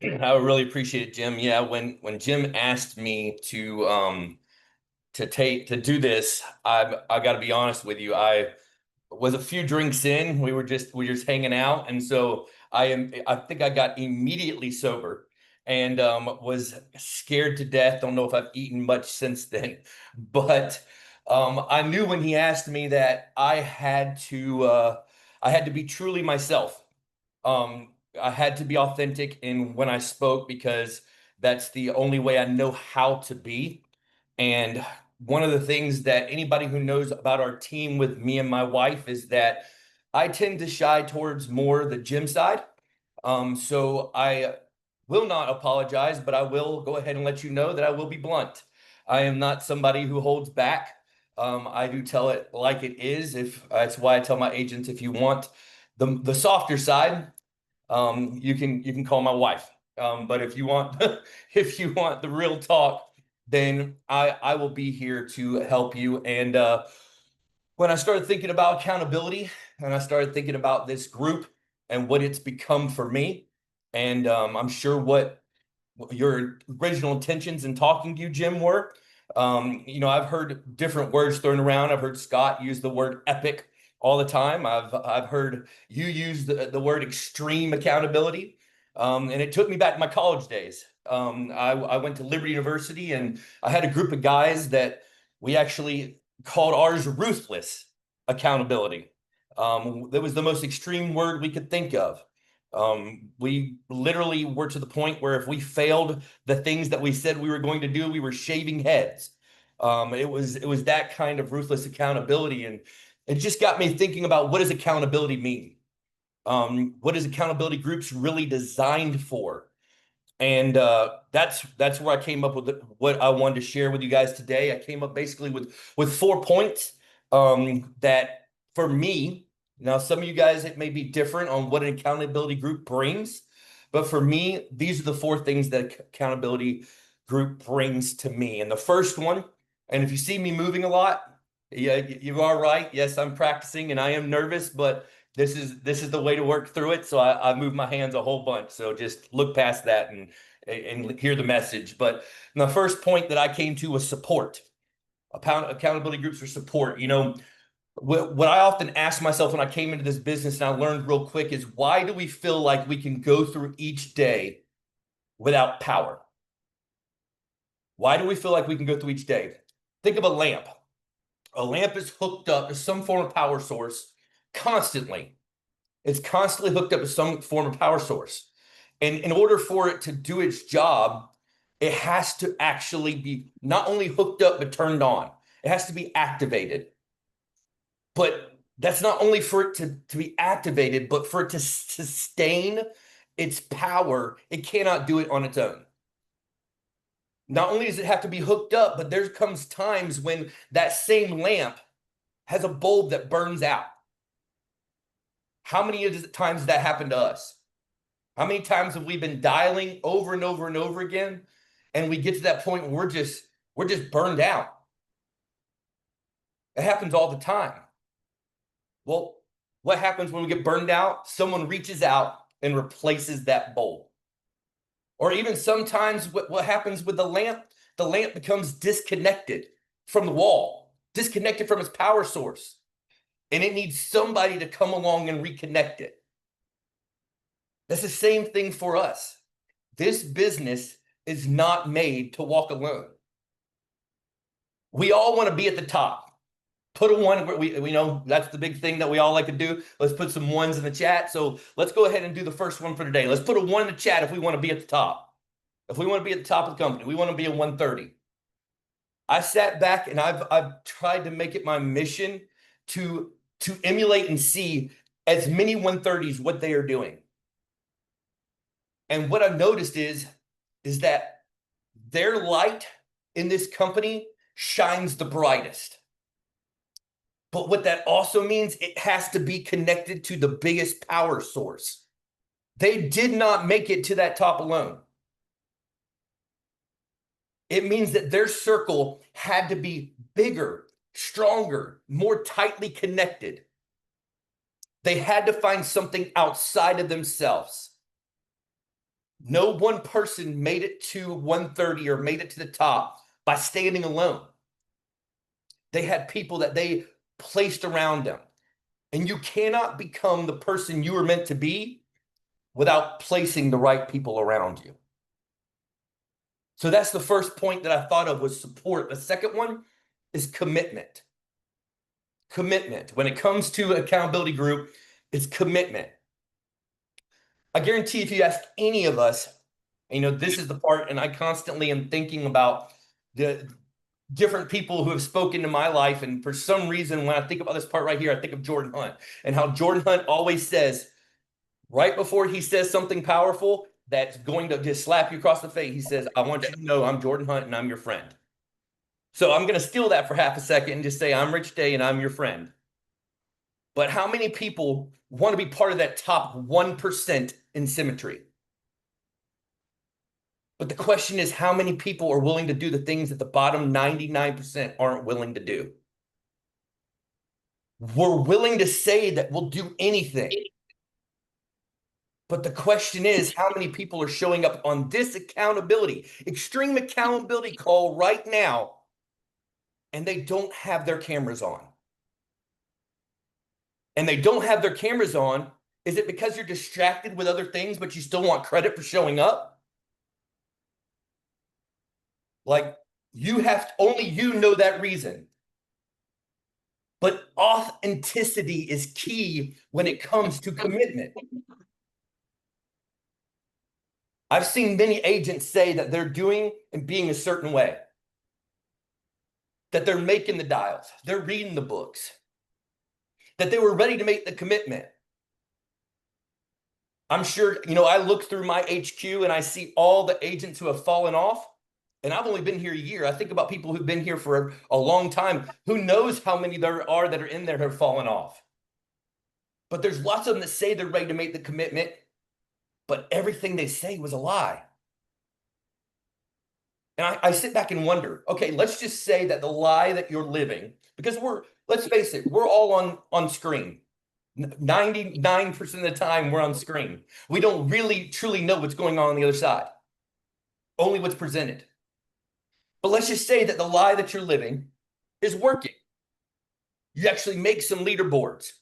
I really appreciate it, Jim. Yeah, when Jim asked me to do this, I got to be honest with you. I was a few drinks in. We were just hanging out, and so I think I got immediately sober and was scared to death. Don't know if I've eaten much since then, but I knew when he asked me that I had to be truly myself. I had to be authentic in when I spoke because that's the only way I know how to be. And one of the things that anybody who knows about our team with me and my wife is that I tend to shy towards more the gym side. So I will not apologize, but I will go ahead and let you know that I will be blunt. I am not somebody who holds back. I do tell it like it is. If that's why I tell my agents, if you want the softer side, you can call my wife. But if you want if you want the real talk, then I will be here to help you. And when I started thinking about accountability, and I started thinking about this group and what it's become for me, and I'm sure what your original intentions in talking to you, Jim, were. I've heard different words thrown around. I've heard Scott use the word epic all the time. I've heard you use the word extreme accountability. And it took me back to my college days. I went to Liberty University and I had a group of guys that we actually called ours ruthless accountability. That was the most extreme word we could think of. We literally were to the point where if we failed the things that we said we were going to do, we were shaving heads. It was that kind of ruthless accountability, and it just got me thinking about what does accountability mean? What is accountability groups really designed for? And that's where I came up with what I wanted to share with you guys today. I came up basically with 4 points that for me, now some of you guys it may be different on what an accountability group brings, but for me, these are the 4 things that accountability group brings to me. And the first one, and if you see me moving a lot, yeah, you are right. Yes, I'm practicing and I am nervous, but this is the way to work through it. So I move my hands a whole bunch. So just look past that and hear the message. But the first point that I came to was support. Accountability groups for support. What I often ask myself when I came into this business and I learned real quick is why do we feel like we can go through each day without power? Why do we feel like we can go through each day? Think of a lamp. A lamp is hooked up to some form of power source constantly. It's constantly hooked up to some form of power source. And in order for it to do its job, it has to actually be not only hooked up, but turned on. It has to be activated. But that's not only for it to be activated, but for it to sustain its power, it cannot do it on its own. Not only does it have to be hooked up, but there comes times when that same lamp has a bulb that burns out. How many times has that happened to us? How many times have we been dialing over and over and over again, and we get to that point where we're just burned out? It happens all the time. Well, what happens when we get burned out? Someone reaches out and replaces that bulb. Or even sometimes what happens with the lamp becomes disconnected from the wall, disconnected from its power source, and it needs somebody to come along and reconnect it. That's the same thing for us. This business is not made to walk alone. We all want to be at the top. Put a one where we know that's the big thing that we all like to do. Let's put some ones in the chat. So let's go ahead and do the first one for today. Let's put a one in the chat if we want to be at the top. If we want to be at the top of the company, we want to be a 130. I sat back and I've tried to make it my mission to emulate and see as many 130s what they are doing. And what I've noticed is that their light in this company shines the brightest. But what that also means, it has to be connected to the biggest power source. They did not make it to that top alone. It means that their circle had to be bigger, stronger, more tightly connected. They had to find something outside of themselves. No one person made it to 130 or made it to the top by standing alone. They had people that they placed around them. And you cannot become the person you were meant to be without placing the right people around you. So that's the first point that I thought of was support. The second one is commitment. Commitment. When it comes to accountability group, it's commitment. I guarantee if you ask any of us, this is the part, and I constantly am thinking about the different people who have spoken to my life. And for some reason, when I think about this part right here, I think of Jordan Hunt and how Jordan Hunt always says, right before he says something powerful that's going to just slap you across the face, he says, I want you to know I'm Jordan Hunt and I'm your friend. So I'm going to steal that for half a second and just say, I'm Rich Day and I'm your friend. But how many people want to be part of that top 1% in symmetry? But the question is, how many people are willing to do the things that the bottom 99% aren't willing to do? We're willing to say that we'll do anything. But the question is, how many people are showing up on this extreme accountability call right now, and they don't have their cameras on? And they don't have their cameras on. Is it because you're distracted with other things, but you still want credit for showing up? Like, only you know that reason. But authenticity is key when it comes to commitment. I've seen many agents say that they're doing and being a certain way, that they're making the dials, they're reading the books, that they were ready to make the commitment. I'm sure, I look through my HQ and I see all the agents who have fallen off, and I've only been here a year. I think about people who've been here for a long time. Who knows how many there are that are in there who have fallen off? But there's lots of them that say they're ready to make the commitment, but everything they say was a lie. And I sit back and wonder, okay, let's just say that the lie that you're living, because let's face it, we're all on screen. 99% of the time we're on screen. We don't really truly know what's going on the other side, only what's presented. But let's just say that the lie that you're living is working. You actually make some leaderboards.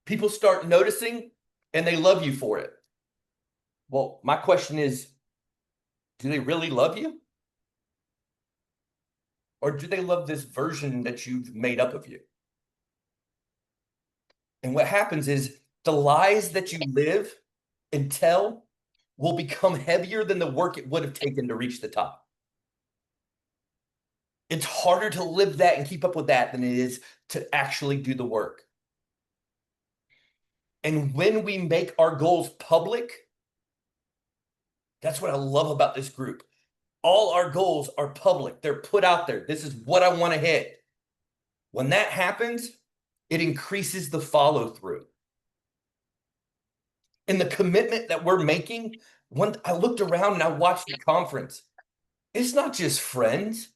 People start noticing and they love you for it. Well, my question is, do they really love you? Or do they love this version that you've made up of you? And what happens is the lies that you live and tell will become heavier than the work it would have taken to reach the top. It's harder to live that and keep up with that than it is to actually do the work. And when we make our goals public, that's what I love about this group. All our goals are public. They're put out there. This is what I want to hit. When that happens, it increases the follow through. And the commitment that we're making, when I looked around and I watched the conference, it's not just friends.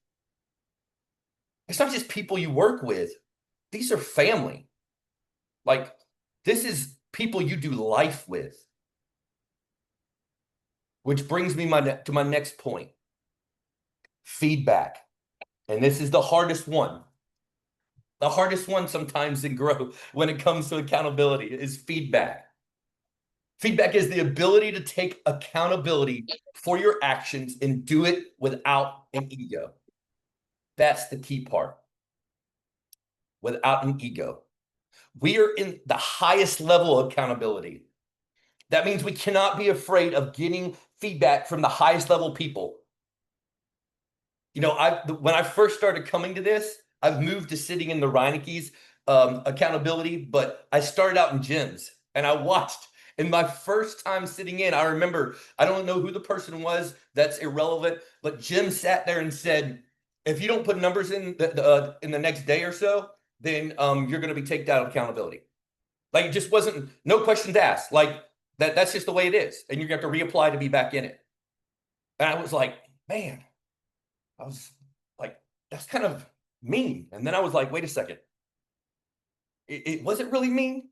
It's not just people you work with. These are family. Like, this is people you do life with. Which brings me to my next point. Feedback. And this is the hardest one. The hardest one sometimes in growth when it comes to accountability is feedback. Feedback is the ability to take accountability for your actions and do it without an ego. That's the key part. Without an ego. We are in the highest level of accountability. That means we cannot be afraid of getting feedback from the highest level people. When I first started coming to this, I've moved to sitting in the Reineke's accountability, but I started out in gyms and I watched. And my first time sitting in, I remember, I don't know who the person was, that's irrelevant, but Jim sat there and said, if you don't put numbers in the next day or so, then you're going to be taken out of accountability. Like, it just wasn't, no questions asked. Like, that's just the way it is. And you're going to have to reapply to be back in it. And I was like, man, I was like, that's kind of mean. And then I was like, wait a second. Was it really mean?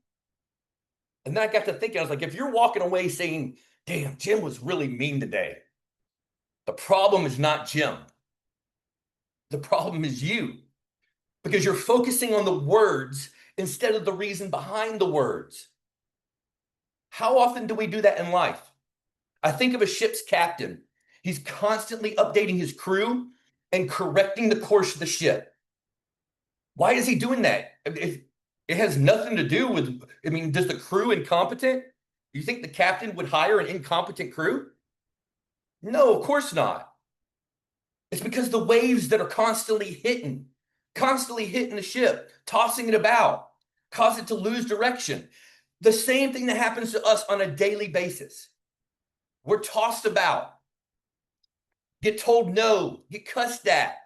And then I got to thinking, I was like, if you're walking away saying damn, Jim was really mean today. The problem is not Jim. The problem is you, because you're focusing on the words instead of the reason behind the words. How often do we do that in life? I think of a ship's captain. He's constantly updating his crew and correcting the course of the ship. Why is he doing that? It has nothing to do with, I mean, does the crew incompetent? You think the captain would hire an incompetent crew? No, of course not. It's because the waves that are constantly hitting the ship, tossing it about, cause it to lose direction. The same thing that happens to us on a daily basis. We're tossed about, get told no, get cussed at.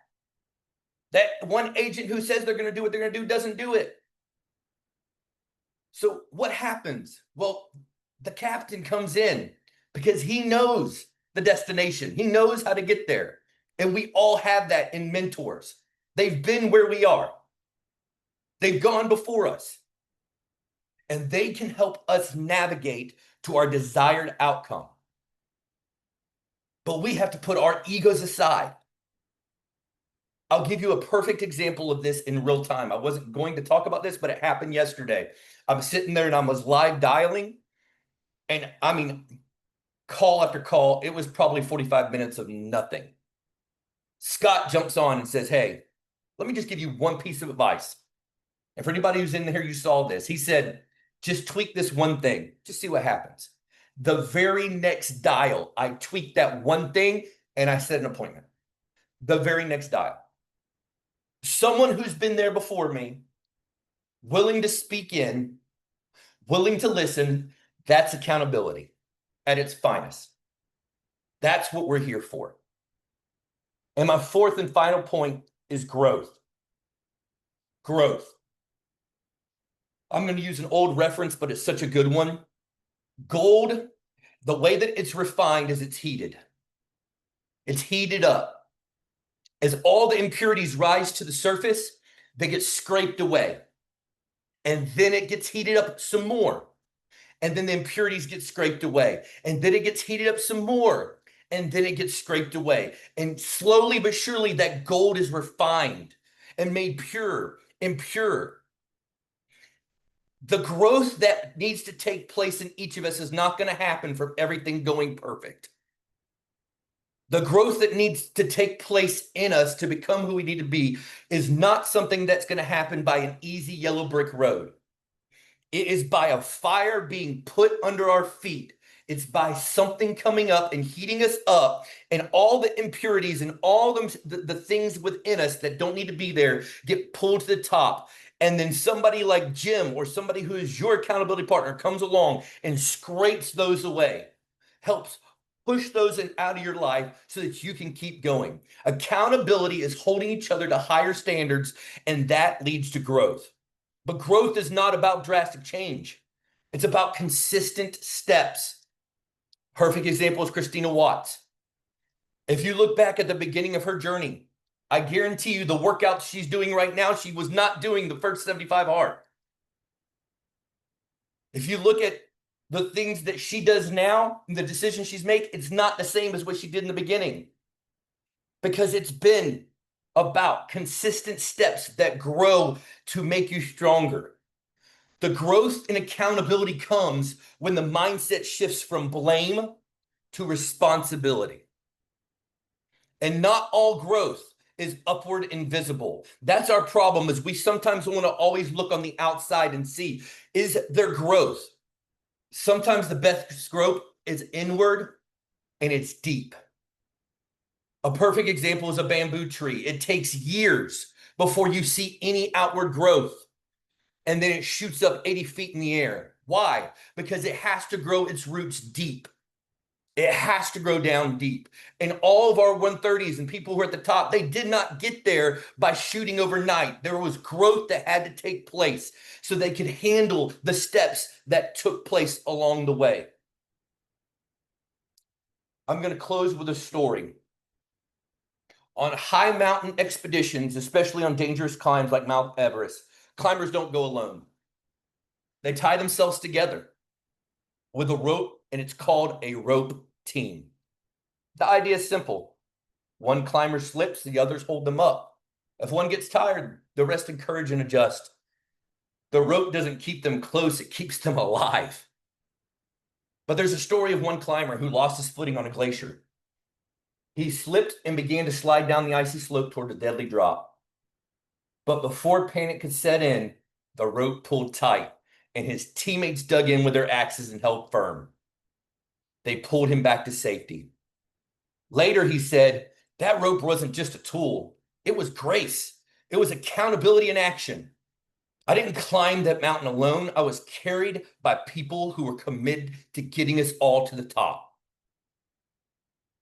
That one agent who says they're going to do what they're going to do doesn't do it. So what happens? Well, the captain comes in because he knows the destination. He knows how to get there. And we all have that in mentors. They've been where we are. They've gone before us. And they can help us navigate to our desired outcome. But we have to put our egos aside. I'll give you a perfect example of this in real time. I wasn't going to talk about this, but it happened yesterday. I was sitting there and I was live dialing. And I mean, call after call, it was probably 45 minutes of nothing. Scott jumps on and says, hey, let me just give you one piece of advice. And for anybody who's in here, you saw this. He said, just tweak this one thing. Just see what happens. The very next dial, I tweaked that one thing and I set an appointment. The very next dial. Someone who's been there before me, willing to speak in, willing to listen, that's accountability at its finest. That's what we're here for. And my fourth and final point is growth. Growth. I'm going to use an old reference, but it's such a good one. Gold, the way that it's refined is it's heated. It's heated up. As all the impurities rise to the surface, they get scraped away. And then it gets heated up some more. And then the impurities get scraped away. And then it gets heated up some more. And then it gets scraped away. And slowly but surely that gold is refined and made pure and pure. The growth that needs to take place in each of us is not going to happen from everything going perfect. The growth that needs to take place in us to become who we need to be is not something that's going to happen by an easy yellow brick road. It is by a fire being put under our feet. It's by something coming up and heating us up, and all the impurities and all the things within us that don't need to be there get pulled to the top. And then somebody like Jim or somebody who is your accountability partner comes along and scrapes those away, helps push those out of your life so that you can keep going. Accountability is holding each other to higher standards, and that leads to growth. But growth is not about drastic change. It's about consistent steps. Perfect example is Christina Watts. If you look back at the beginning of her journey, I guarantee you the workouts she's doing right now, she was not doing the first 75 hard. If you look at the things that she does now, and the decisions she's making, it's not the same as what she did in the beginning. Because it's been about consistent steps that grow to make you stronger. The growth and accountability comes when the mindset shifts from blame to responsibility. And not all growth is upward and visible. That's our problem, is we sometimes want to always look on the outside and see, is there growth? Sometimes the best growth is inward and it's deep. A perfect example is a bamboo tree. It takes years before you see any outward growth. And then it shoots up 80 feet in the air. Why? Because it has to grow its roots deep. It has to grow down deep. And all of our 130s and people who are at the top, they did not get there by shooting overnight. There was growth that had to take place so they could handle the steps that took place along the way. I'm going to close with a story. On high mountain expeditions, especially on dangerous climbs like Mount Everest, climbers don't go alone. They tie themselves together with a rope and it's called a rope team. The idea is simple. One climber slips, the others hold them up. If one gets tired, the rest encourage and adjust. The rope doesn't keep them close, it keeps them alive. But there's a story of one climber who lost his footing on a glacier. He slipped and began to slide down the icy slope toward a deadly drop. But before panic could set in, the rope pulled tight, and his teammates dug in with their axes and held firm. They pulled him back to safety. Later, he said, that rope wasn't just a tool, it was grace. It was accountability in action. I didn't climb that mountain alone. I was carried by people who were committed to getting us all to the top.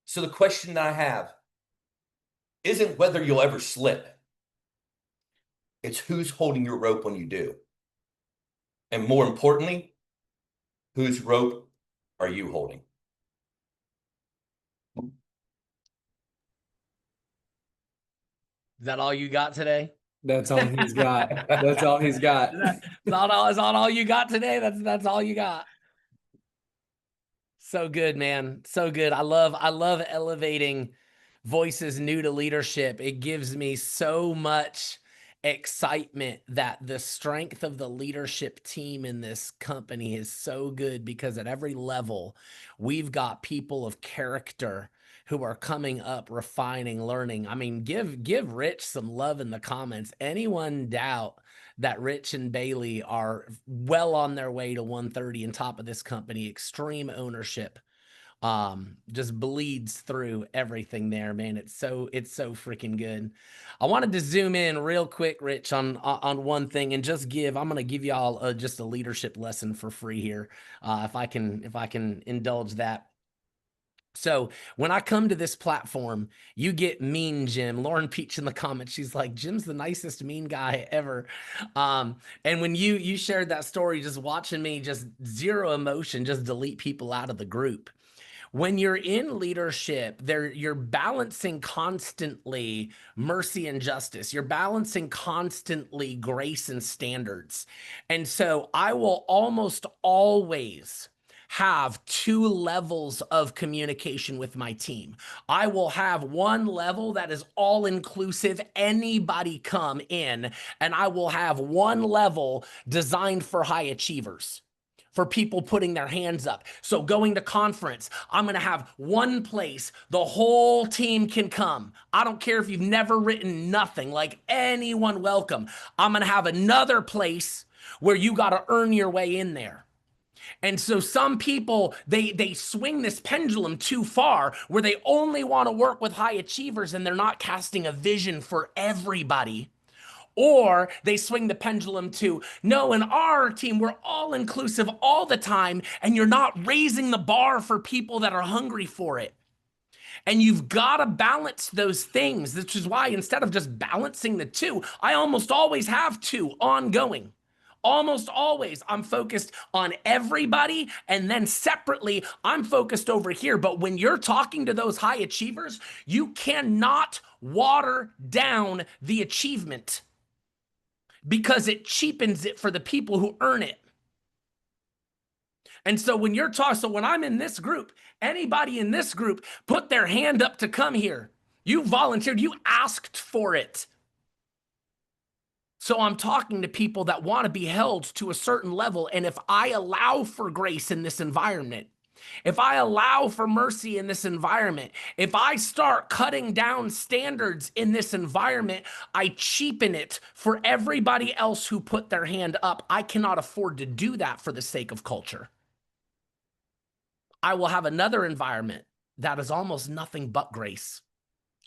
So the question that I have isn't whether you'll ever slip. It's who's holding your rope when you do. And more importantly, whose rope are you holding? Is that all you got today? That's all he's got. That's all he's got. Is that all you got today? That's all you got. So good, man. So good. I love elevating voices new to leadership. It gives me so much excitement that the strength of the leadership team in this company is so good, because at every level, we've got people of character who are coming up, refining, learning. I mean, give Rich some love in the comments. Anyone doubt that Rich and Bailey are well on their way to 130 and top of this company? Extreme ownership just bleeds through everything there, man. It's so freaking good. I wanted to zoom in real quick, Rich, on one thing, and just I'm gonna give y'all just a leadership lesson for free here, if I can indulge that. So when I come to this platform, you get Mean Jim. Lauren Peach in the comments, she's like, Jim's the nicest mean guy ever. And when you shared that story, just watching me, just zero emotion, just delete people out of the group. When you're in leadership, you're balancing constantly mercy and justice. You're balancing constantly grace and standards. And so I will almost always have two levels of communication with my team. I will have one level that is all inclusive, anybody come in, and I will have one level designed for high achievers, for people putting their hands up. So going to conference, I'm going to have one place the whole team can come. I don't care if you've never written nothing, like anyone welcome. I'm going to have another place where you got to earn your way in there. And so some people, they swing this pendulum too far, where they only want to work with high achievers and they're not casting a vision for everybody. Or they swing the pendulum to, no, in our team, we're all inclusive all the time, and you're not raising the bar for people that are hungry for it. And you've got to balance those things, which is why instead of just balancing the two, I almost always have two ongoing. Almost always I'm focused on everybody, and then separately I'm focused over here. But when you're talking to those high achievers, you cannot water down the achievement, because it cheapens it for the people who earn it. And so when you're talking, so when I'm in this group, anybody in this group put their hand up to come here. You volunteered, you asked for it. So I'm talking to people that want to be held to a certain level. And if I allow for grace in this environment, if I allow for mercy in this environment, if I start cutting down standards in this environment, I cheapen it for everybody else who put their hand up. I cannot afford to do that for the sake of culture. I will have another environment that is almost nothing but grace,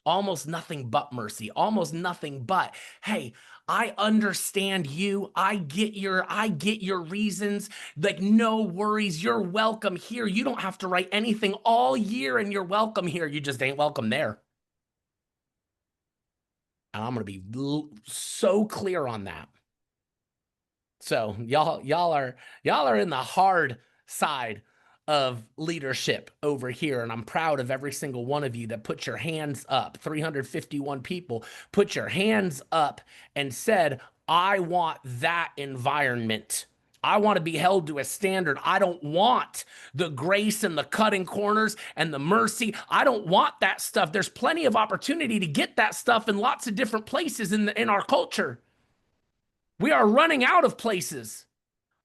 almost nothing but mercy, almost nothing but, hey, I understand you. I get your reasons. Like, no worries. You're welcome here. You don't have to write anything all year and you're welcome here. You just ain't welcome there. And I'm going to be so clear on that. So y'all are in the hard side of leadership over here, and I'm proud of every single one of you that put your hands up. 351 people put your hands up and said, I want that environment. I want to be held to a standard. I don't want the grace and the cutting corners and the mercy. I don't want that stuff. There's plenty of opportunity to get that stuff in lots of different places in our culture. We are running out of places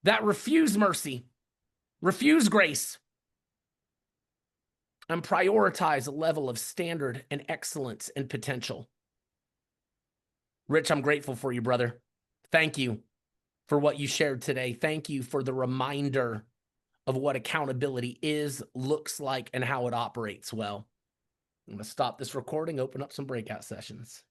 that refuse mercy, refuse grace, and prioritize a level of standard and excellence and potential. Rich, I'm grateful for you, brother. Thank you for what you shared today. Thank you for the reminder of what accountability is, looks like, and how it operates well. I'm going to stop this recording, open up some breakout sessions.